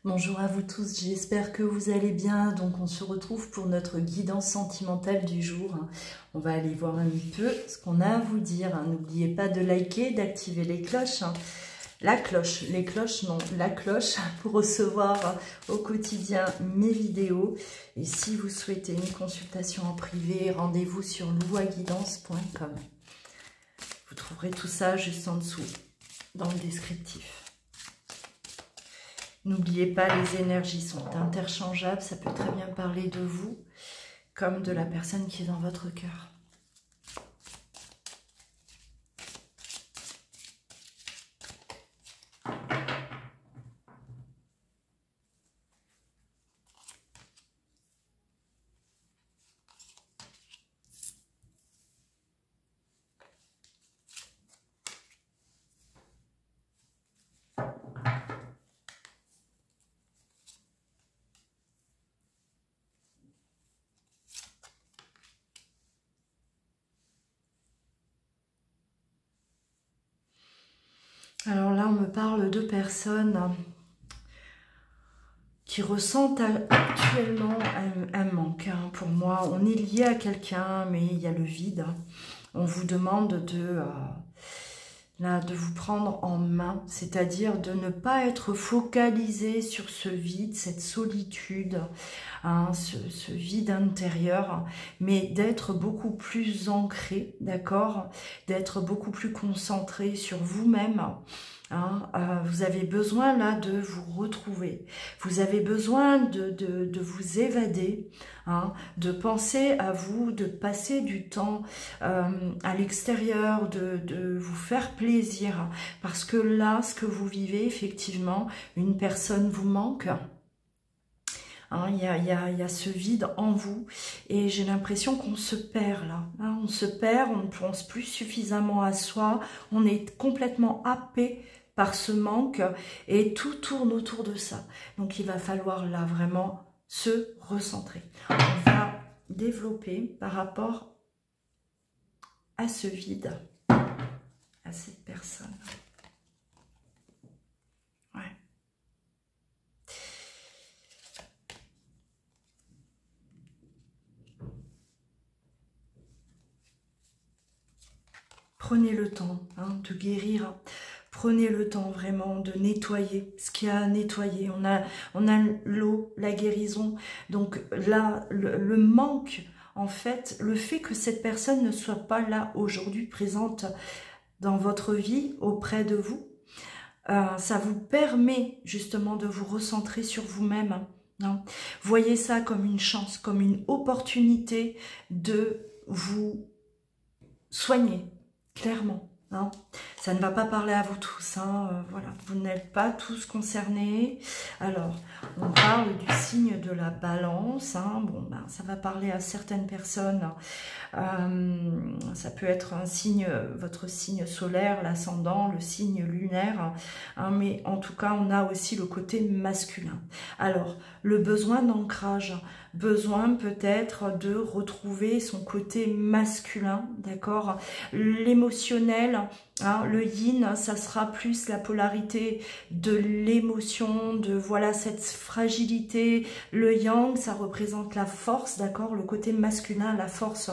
Bonjour à vous tous, j'espère que vous allez bien. Donc on se retrouve pour notre guidance sentimentale du jour. On va aller voir un peu ce qu'on a à vous dire. N'oubliez pas de liker, d'activer les cloches. La cloche, les cloches, non, la cloche pour recevoir au quotidien mes vidéos. Et si vous souhaitez une consultation en privé, rendez-vous sur louaguidance.com. Vous trouverez tout ça juste en dessous, dans le descriptif. N'oubliez pas, les énergies sont interchangeables. Ça peut très bien parler de vous comme de la personne qui est dans votre cœur. Alors là, on me parle de personnes qui ressentent actuellement un manque. Pour moi, on est lié à quelqu'un, mais il y a le vide. On vous demande de vous prendre en main, c'est-à-dire de ne pas être focalisé sur ce vide, cette solitude, ce vide intérieur, mais d'être beaucoup plus ancré, d'accord, d'être beaucoup plus concentré sur vous-même. Vous avez besoin là de vous retrouver, vous avez besoin de vous évader, de penser à vous, de passer du temps à l'extérieur, de vous faire plaisir, parce que là, ce que vous vivez, effectivement, une personne vous manque. Il y a ce vide en vous et j'ai l'impression qu'on se perd là. On se perd, on ne pense plus suffisamment à soi, on est complètement happé par ce manque et tout tourne autour de ça. Donc il va falloir là vraiment se recentrer. On va développer par rapport à ce vide, à cette personne. Ouais. Prenez le temps de guérir. Prenez le temps vraiment de nettoyer ce qu'il y a à nettoyer. On a l'eau, la guérison. Donc là, le manque, en fait, le fait que cette personne ne soit pas là aujourd'hui, présente dans votre vie, auprès de vous, ça vous permet justement de vous recentrer sur vous-même. Voyez ça comme une chance, comme une opportunité de vous soigner, clairement. Ça ne va pas parler à vous tous, voilà, vous n'êtes pas tous concernés. Alors, on parle du signe de la balance, bon, ça va parler à certaines personnes, ça peut être un signe, votre signe solaire, l'ascendant, le signe lunaire, mais en tout cas, on a aussi le côté masculin. Alors, le besoin d'ancrage, besoin peut-être de retrouver son côté masculin, d'accord, l'émotionnel, le yin, ça sera plus la polarité de l'émotion, de voilà cette fragilité. Le yang, ça représente la force, d'accord, le côté masculin, la force.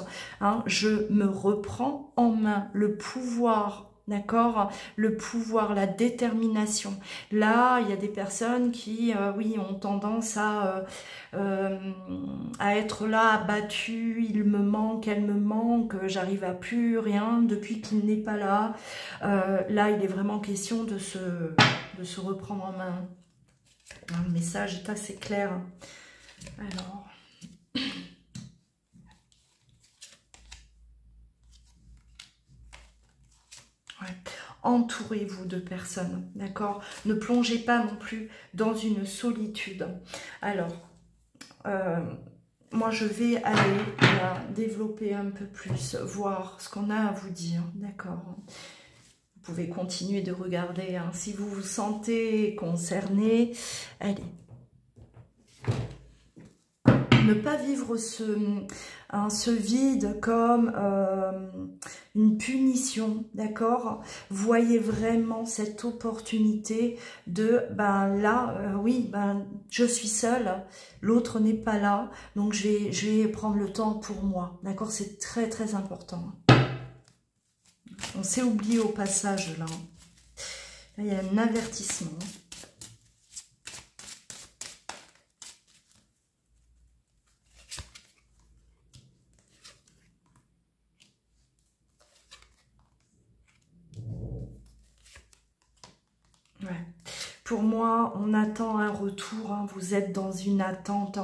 Je me reprends en main, le pouvoir. D'accord, le pouvoir, la détermination. Là, il y a des personnes qui, oui, ont tendance à être là, abattues. Il me manque, elle me manque, j'arrive à plus rien depuis qu'il n'est pas là. Là, il est vraiment question de se reprendre en main. Le message est assez clair. Alors... Entourez-vous de personnes, d'accord? Ne plongez pas non plus dans une solitude. Alors, moi je vais aller là, développer un peu plus, voir ce qu'on a à vous dire, d'accord? Vous pouvez continuer de regarder, si vous vous sentez concerné. Allez. ne pas vivre ce vide comme une punition, d'accord? Voyez vraiment cette opportunité de, ben là, oui, ben je suis seule, l'autre n'est pas là, donc je vais prendre le temps pour moi, d'accord? C'est très très important. On s'est oublié au passage là. Là, il y a un avertissement. Ouais. Pour moi, on attend un retour, hein. Vous êtes dans une attente,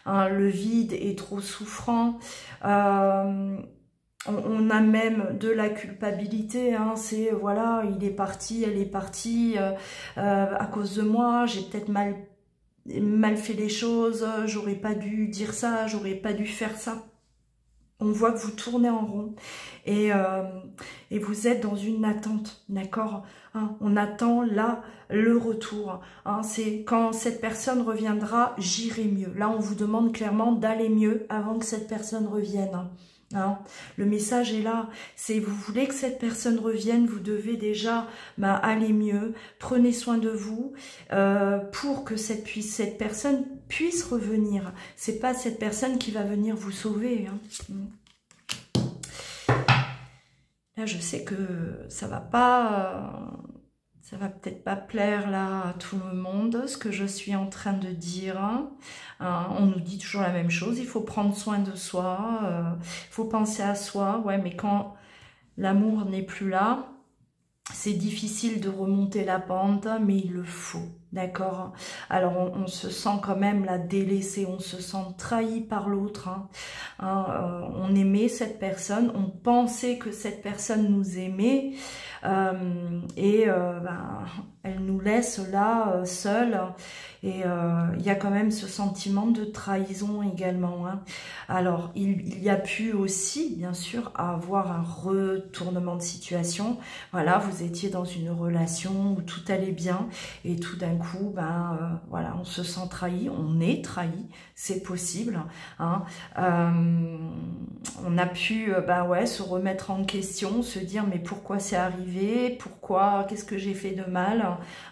hein. Le vide est trop souffrant. On a même de la culpabilité, hein. C'est voilà, il est parti, elle est partie à cause de moi, j'ai peut-être mal fait les choses, j'aurais pas dû dire ça, j'aurais pas dû faire ça. On voit que vous tournez en rond et vous êtes dans une attente, d'accord, hein, on attend là le retour, hein, c'est quand cette personne reviendra, j'irai mieux. Là, on vous demande clairement d'aller mieux avant que cette personne revienne. Hein. Le message est là, c'est vous voulez que cette personne revienne, vous devez déjà aller mieux, prenez soin de vous pour que cette personne puisse revenir. C'est pas cette personne qui va venir vous sauver. Hein. Là, je sais que ça va pas, ça va peut-être pas plaire là à tout le monde, ce que je suis en train de dire. Hein. On nous dit toujours la même chose, il faut prendre soin de soi, il faut penser à soi. Ouais, mais quand l'amour n'est plus là, c'est difficile de remonter la pente, mais il le faut, d'accord? Alors, on se sent quand même là délaissé, on se sent trahi par l'autre. Hein. On aimait cette personne, on pensait que cette personne nous aimait, elle nous laisse là, seuls. Et il y a quand même ce sentiment de trahison également. Hein. Alors, il y a pu aussi, bien sûr, avoir un retournement de situation. Voilà, vous étiez dans une relation où tout allait bien et tout d'un coup, voilà, on se sent trahi, on est trahi, c'est possible. Hein. On a pu, se remettre en question, se dire mais pourquoi c'est arrivé, pourquoi, qu'est-ce que j'ai fait de mal.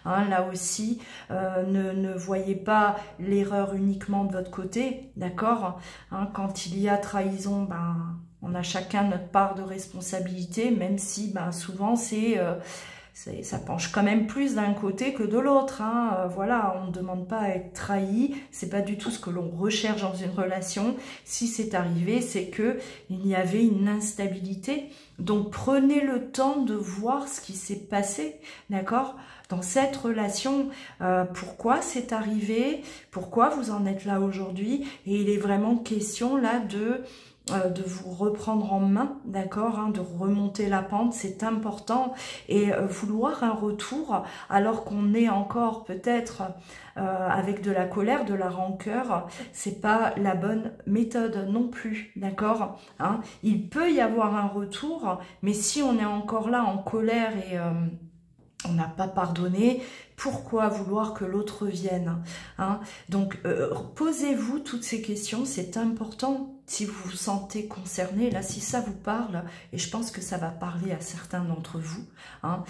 Hein, là aussi, ne voyez pas l'erreur uniquement de votre côté, d'accord, hein, quand il y a trahison, on a chacun notre part de responsabilité, même si souvent ça penche quand même plus d'un côté que de l'autre. Hein. Voilà, on ne demande pas à être trahi, c'est pas du tout ce que l'on recherche dans une relation. Si c'est arrivé, c'est que il y avait une instabilité. Donc prenez le temps de voir ce qui s'est passé, d'accord, dans cette relation, pourquoi c'est arrivé, pourquoi vous en êtes là aujourd'hui. Et il est vraiment question là de vous reprendre en main, d'accord, hein, de remonter la pente, c'est important. Et vouloir un retour alors qu'on est encore peut-être avec de la colère, de la rancœur, c'est pas la bonne méthode non plus, d'accord, hein. Il peut y avoir un retour, mais si on est encore là en colère et on n'a pas pardonné, pourquoi vouloir que l'autre revienne, hein? Donc, posez-vous toutes ces questions, c'est important. Si vous vous sentez concerné, là, si ça vous parle, et je pense que ça va parler à certains d'entre vous, hein,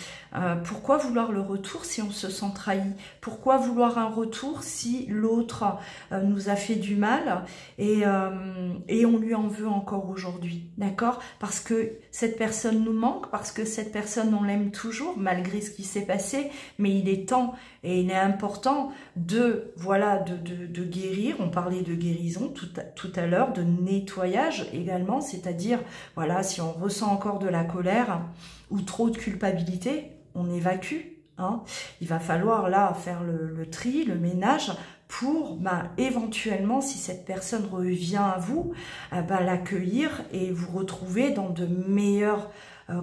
pourquoi vouloir le retour si on se sent trahi? Pourquoi vouloir un retour si l'autre nous a fait du mal et on lui en veut encore aujourd'hui, d'accord? Parce que cette personne nous manque, parce que cette personne, on l'aime toujours, malgré ce qui s'est passé, mais il est temps et il est important de, voilà, de guérir. On parlait de guérison tout à l'heure, de nettoyage également, c'est-à-dire, voilà, si on ressent encore de la colère ou trop de culpabilité, on évacue. Hein. Il va falloir là faire le tri, le ménage pour éventuellement, si cette personne revient à vous, l'accueillir et vous retrouver dans de meilleures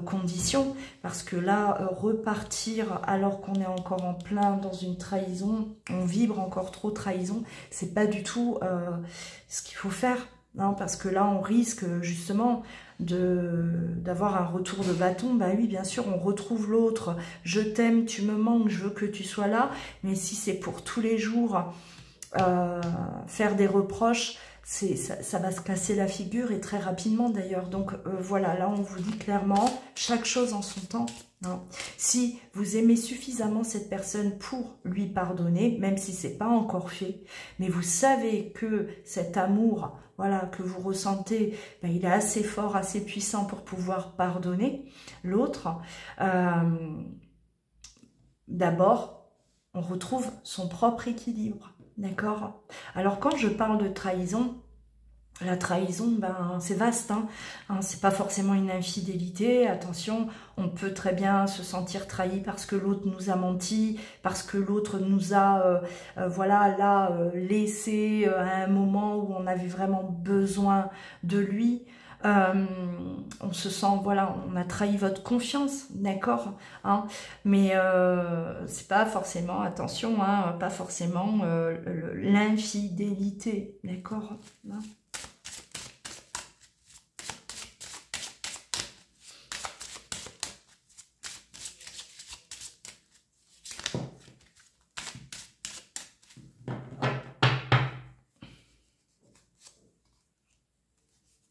conditions, parce que là, repartir alors qu'on est encore en plein dans une trahison, on vibre encore trop trahison, c'est pas du tout ce qu'il faut faire, hein, parce que là on risque justement d'avoir un retour de bâton. Oui, bien sûr, on retrouve l'autre, je t'aime, tu me manques, je veux que tu sois là, mais si c'est pour tous les jours faire des reproches, ça va se casser la figure et très rapidement d'ailleurs. Donc voilà, là on vous dit clairement, chaque chose en son temps. Hein. Si vous aimez suffisamment cette personne pour lui pardonner, même si c'est pas encore fait, mais vous savez que cet amour, voilà, que vous ressentez, ben, il est assez fort, assez puissant pour pouvoir pardonner l'autre. D'abord, on retrouve son propre équilibre, d'accord? Alors quand je parle de trahison, la trahison, ben, c'est vaste, hein. C'est pas forcément une infidélité. Attention, on peut très bien se sentir trahi parce que l'autre nous a menti, parce que l'autre nous a, voilà, là, laissé à un moment où on avait vraiment besoin de lui. On se sent, voilà, on a trahi votre confiance, d'accord, hein, mais c'est pas forcément, attention, hein, pas forcément l'infidélité, d'accord, hein.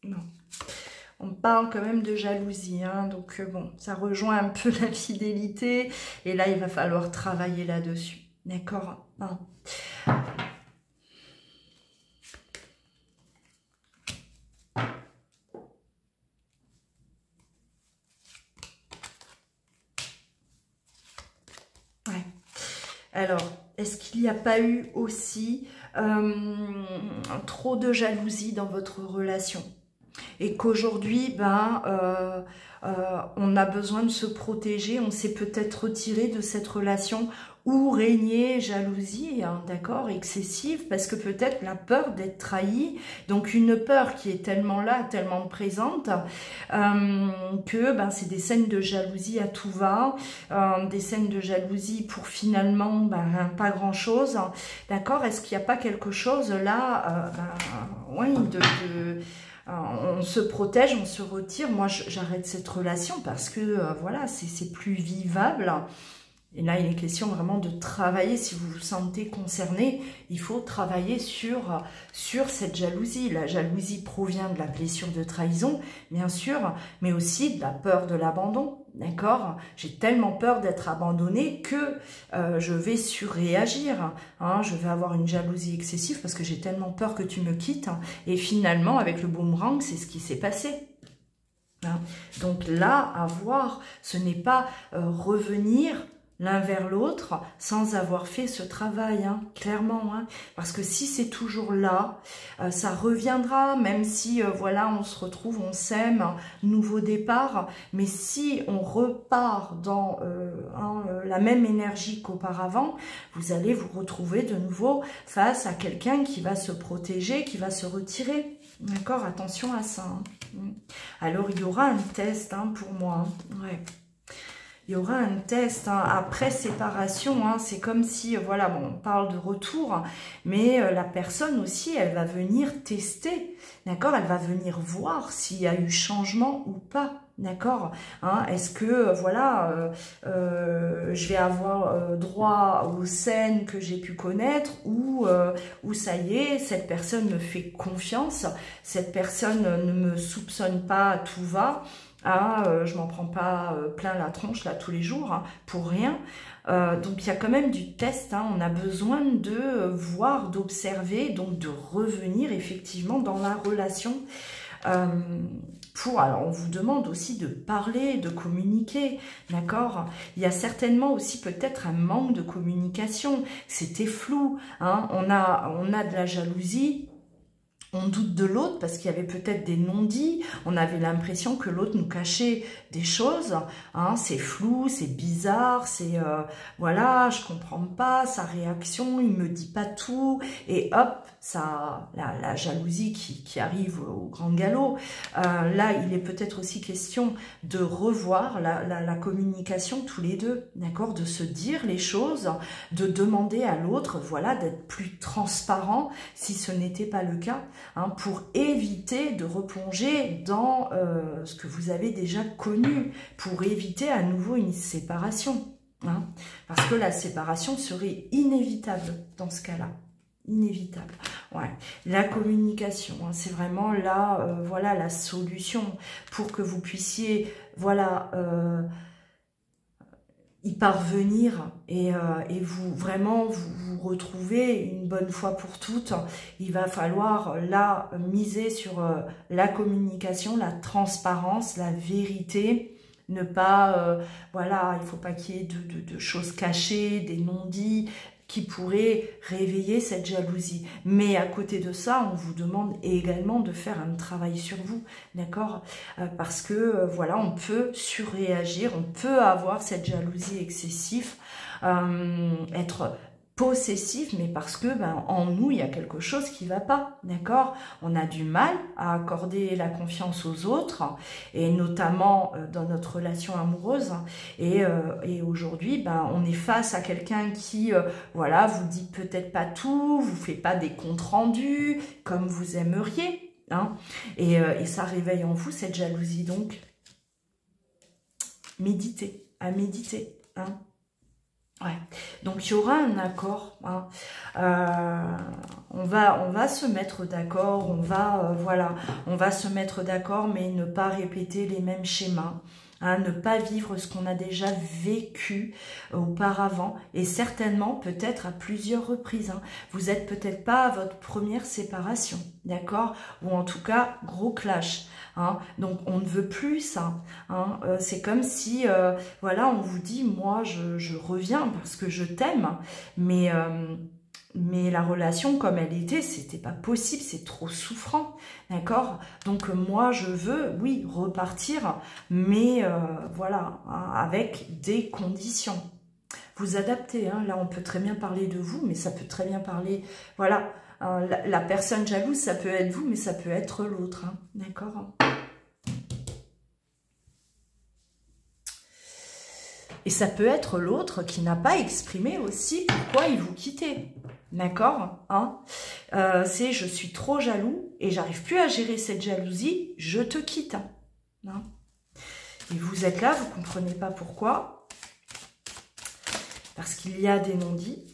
Non. On parle quand même de jalousie, hein, donc bon, ça rejoint un peu l'infidélité, et là, il va falloir travailler là-dessus, d'accord, hein. Ouais. Alors, est-ce qu'il n'y a pas eu aussi trop de jalousie dans votre relation? Et qu'aujourd'hui, ben, on a besoin de se protéger, on s'est peut-être retiré de cette relation où régnait jalousie, hein, d'accord, excessive, parce que peut-être la peur d'être trahi, donc une peur qui est tellement là, tellement présente, que ben, c'est des scènes de jalousie à tout va, des scènes de jalousie pour finalement ben, pas grand-chose, d'accord. Est-ce qu'il n'y a pas quelque chose là, ben, oui, on se protège, on se retire. Moi, j'arrête cette relation parce que, voilà, c'est plus vivable. Et là, il est question vraiment de travailler. Si vous vous sentez concerné, il faut travailler sur cette jalousie. La jalousie provient de la blessure de trahison, bien sûr, mais aussi de la peur de l'abandon. D'accord? J'ai tellement peur d'être abandonnée que je vais surréagir. Hein, je vais avoir une jalousie excessive parce que j'ai tellement peur que tu me quittes. Hein, et finalement, avec le boomerang, c'est ce qui s'est passé. Hein, donc là, à voir, ce n'est pas revenir l'un vers l'autre sans avoir fait ce travail, hein, clairement, hein, parce que si c'est toujours là, ça reviendra, même si voilà, on se retrouve, on s'aime, nouveau départ, mais si on repart dans la même énergie qu'auparavant, vous allez vous retrouver de nouveau face à quelqu'un qui va se protéger, qui va se retirer. D'accord, attention à ça. Hein. Alors il y aura un test, hein, pour moi. Hein. Ouais. Il y aura un test, hein, après séparation, hein, c'est comme si, voilà, bon, on parle de retour, mais la personne aussi, elle va venir tester, d'accord? Elle va venir voir s'il y a eu changement ou pas, d'accord, hein? Est-ce que, voilà, je vais avoir droit aux scènes que j'ai pu connaître ou ça y est, cette personne me fait confiance, cette personne ne me soupçonne pas à tout va. Je m'en prends pas plein la tronche là tous les jours, hein, pour rien. Donc il y a quand même du test, hein, on a besoin de voir, d'observer, donc de revenir effectivement dans la relation. Alors on vous demande aussi de parler, de communiquer, d'accord? Il y a certainement aussi peut-être un manque de communication, c'était flou, hein, on a de la jalousie. On doute de l'autre parce qu'il y avait peut-être des non-dits, on avait l'impression que l'autre nous cachait des choses, hein, c'est flou, c'est bizarre, c'est voilà, je comprends pas sa réaction, il me dit pas tout, et hop, ça, la jalousie qui arrive au grand galop. Là, il est peut-être aussi question de revoir la communication tous les deux, d'accord, de se dire les choses, de demander à l'autre, voilà, d'être plus transparent si ce n'était pas le cas. Hein, pour éviter de replonger dans ce que vous avez déjà connu, pour éviter à nouveau une séparation. Hein, parce que la séparation serait inévitable dans ce cas-là. inévitable. Ouais. La communication, hein, c'est vraiment là, voilà, la solution pour que vous puissiez, voilà, y parvenir et vous vraiment vous retrouver une bonne fois pour toutes. Il va falloir là miser sur la communication, la transparence, la vérité. Ne pas, voilà, il faut pas qu'il y ait de choses cachées, des non-dits qui pourraient réveiller cette jalousie. Mais à côté de ça, on vous demande également de faire un travail sur vous, d'accord? Parce que, voilà, on peut surréagir, on peut avoir cette jalousie excessive, être possessif, mais parce que en nous, il y a quelque chose qui va pas, d'accord? On a du mal à accorder la confiance aux autres, et notamment dans notre relation amoureuse, et aujourd'hui, on est face à quelqu'un qui, voilà, vous dit peut-être pas tout, vous fait pas des comptes rendus comme vous aimeriez, hein, et ça réveille en vous cette jalousie, donc méditez, à méditer, hein. Ouais. Donc il y aura un accord, hein. On va se mettre d'accord, on va voilà, on va se mettre d'accord, mais ne pas répéter les mêmes schémas, hein, ne pas vivre ce qu'on a déjà vécu auparavant, et certainement peut-être à plusieurs reprises, hein. Vous êtes peut-être pas à votre première séparation, d'accord, ou en tout cas gros clash. Hein, donc on ne veut plus ça, hein, c'est comme si voilà, on vous dit moi je reviens parce que je t'aime, mais la relation comme elle était, c'était pas possible, c'est trop souffrant, d'accord, donc moi je veux, oui, repartir, mais voilà, hein, avec des conditions. Vous adaptez, hein, là on peut très bien parler de vous, mais ça peut très bien parler, voilà, la personne jalouse, ça peut être vous, mais ça peut être l'autre, hein, d'accord. Et ça peut être l'autre qui n'a pas exprimé aussi pourquoi il vous quittait, d'accord, hein, c'est je suis trop jaloux et j'arrive plus à gérer cette jalousie, je te quitte, hein. Et vous êtes là, vous comprenez pas pourquoi, parce qu'il y a des non-dits.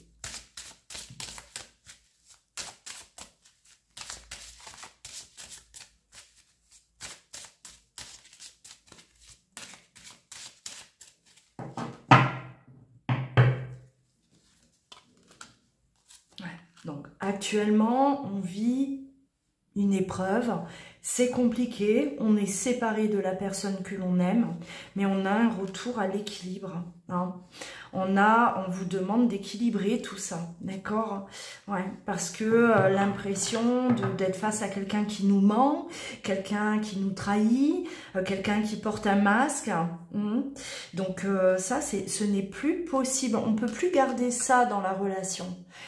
Donc actuellement, on vit une épreuve, c'est compliqué, on est séparé de la personne que l'on aime, mais on a un retour à l'équilibre, hein. On vous demande d'équilibrer tout ça, d'accord? Ouais, parce que l'impression d'être face à quelqu'un qui nous ment, quelqu'un qui nous trahit, quelqu'un qui porte un masque, donc ça, ce n'est plus possible, on ne peut plus garder ça dans la relation.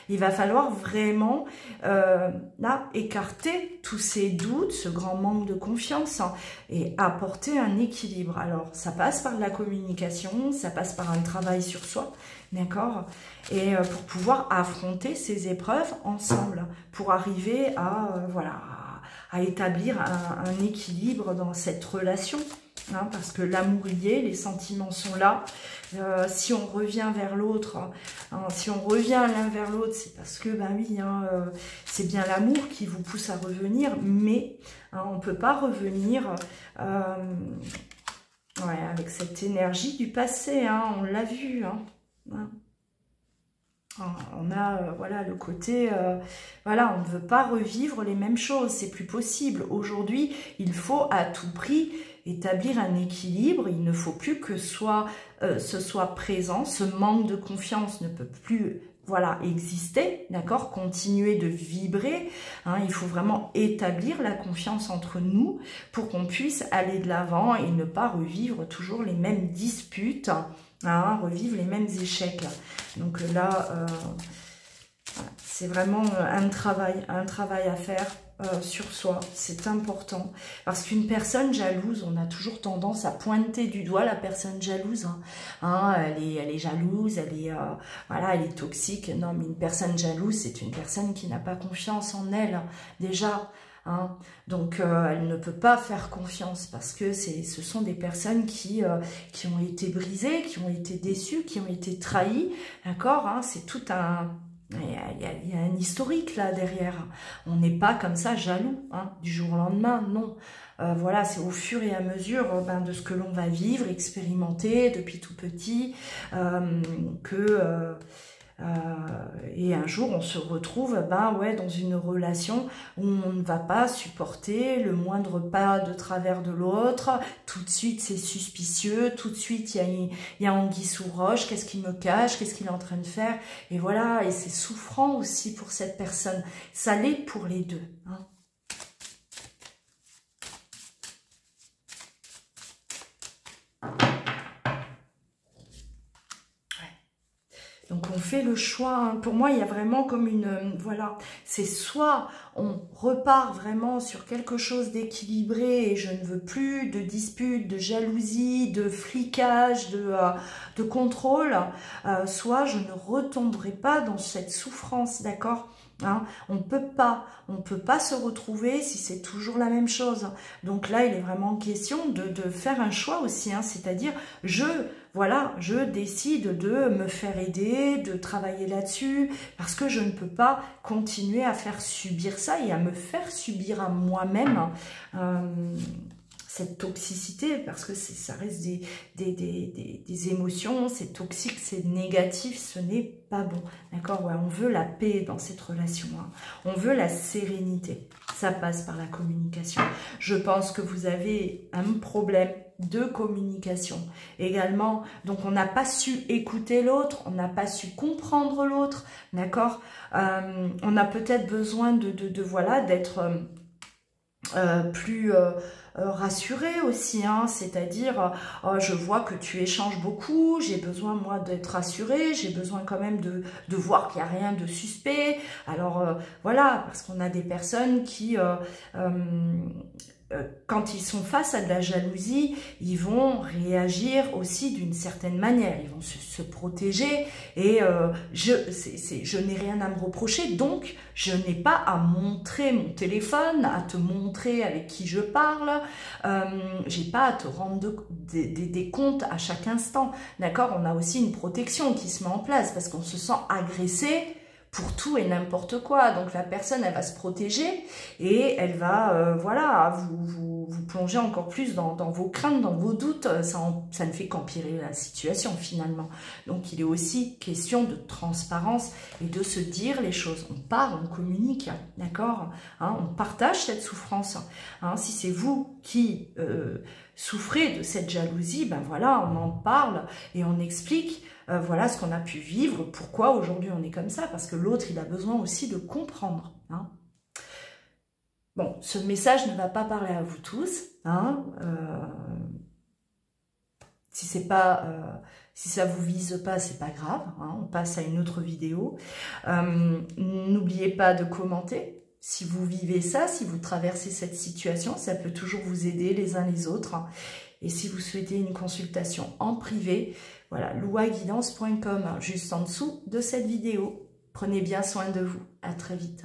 Il va falloir vraiment là écarter tous ces doutes, ce grand manque de confiance, hein, et apporter un équilibre. Alors ça passe par de la communication, ça passe par un travail sur soi, d'accord, et pour pouvoir affronter ces épreuves ensemble, pour arriver à voilà, à établir un équilibre dans cette relation. Hein, parce que l'amour y est, les sentiments sont là. Si on revient vers l'autre, hein, si on revient l'un vers l'autre, c'est parce que, ben oui, hein, c'est bien l'amour qui vous pousse à revenir, mais hein, on ne peut pas revenir ouais, avec cette énergie du passé, hein, on l'a vu. Hein. On a voilà le côté, voilà, on ne veut pas revivre les mêmes choses, c'est plus possible. Aujourd'hui, il faut à tout prix établir un équilibre, il ne faut plus que ce soit présent, ce manque de confiance ne peut plus voilà, exister, d'accord, continuer de vibrer, hein, il faut vraiment établir la confiance entre nous pour qu'on puisse aller de l'avant et ne pas revivre toujours les mêmes disputes, hein, revivre les mêmes échecs. Donc là, c'est vraiment un travail à faire sur soi, c'est important. Parce qu'une personne jalouse, on a toujours tendance à pointer du doigt la personne jalouse. Hein, elle est jalouse, voilà, elle est toxique. Non, mais une personne jalouse, c'est une personne qui n'a pas confiance en elle, déjà. Hein, donc elle ne peut pas faire confiance parce que ce sont des personnes qui ont été brisées, qui ont été déçues, qui ont été trahies, d'accord, hein, c'est tout un... Il y a un un historique là derrière. On n'est pas comme ça jaloux, hein, du jour au lendemain, non. Voilà, c'est au fur et à mesure de ce que l'on va vivre, expérimenter depuis tout petit, et un jour on se retrouve ouais, dans une relation où on ne va pas supporter le moindre pas de travers de l'autre. Tout de suite c'est suspicieux, tout de suite il y a anguille sous roche, qu'est-ce qu'il me cache, qu'est-ce qu'il est en train de faire, et voilà, et c'est souffrant aussi pour cette personne, ça l'est pour les deux, hein. Donc on fait le choix, hein. Pour moi il y a vraiment comme une, voilà, c'est soit on repart vraiment sur quelque chose d'équilibré et je ne veux plus de disputes, de jalousie, de flicage, de contrôle, soit je ne retomberai pas dans cette souffrance, d'accord ? Hein, on peut pas se retrouver si c'est toujours la même chose. Donc là, il est vraiment question de faire un choix aussi, hein, c'est-à-dire voilà, je décide de me faire aider, de travailler là-dessus, parce que je ne peux pas continuer à faire subir ça et à me faire subir à moi-même cette toxicité, parce que ça reste des émotions, c'est toxique, c'est négatif, ce n'est pas bon, d'accord? Ouais, on veut la paix dans cette relation, hein. On veut la sérénité, ça passe par la communication. Je pense que vous avez un problème de communication également, donc on n'a pas su écouter l'autre, on n'a pas su comprendre l'autre, d'accord? On a peut-être besoin voilà, d'être plus rassuré aussi, hein, c'est-à-dire je vois que tu échanges beaucoup, j'ai besoin moi d'être rassurée, j'ai besoin quand même de voir qu'il n'y a rien de suspect. Alors voilà, parce qu'on a des personnes qui quand ils sont face à de la jalousie, ils vont réagir aussi d'une certaine manière, ils vont se protéger, et je n'ai rien à me reprocher, donc je n'ai pas à montrer mon téléphone, à te montrer avec qui je parle, j'ai pas à te rendre des comptes à chaque instant, d'accord? On a aussi une protection qui se met en place, parce qu'on se sent agressé pour tout et n'importe quoi. Donc la personne, elle va se protéger et elle va voilà, vous plonger encore plus dans vos craintes, dans vos doutes. Ça ne fait qu'empirer la situation finalement. Donc il est aussi question de transparence et de se dire les choses. On parle, on communique, d'accord, hein, on partage cette souffrance, hein. Si c'est vous qui souffrez de cette jalousie, ben voilà, on en parle et on explique voilà ce qu'on a pu vivre, pourquoi aujourd'hui on est comme ça, parce que l'autre il a besoin aussi de comprendre, hein. Bon, ce message ne va pas parler à vous tous, hein, si ça vous vise pas, c'est pas grave, hein, on passe à une autre vidéo. N'oubliez pas de commenter si vous vivez ça, si vous traversez cette situation, ça peut toujours vous aider les uns les autres. Et si vous souhaitez une consultation en privé, voilà, louaguidance.com, juste en dessous de cette vidéo. Prenez bien soin de vous. À très vite.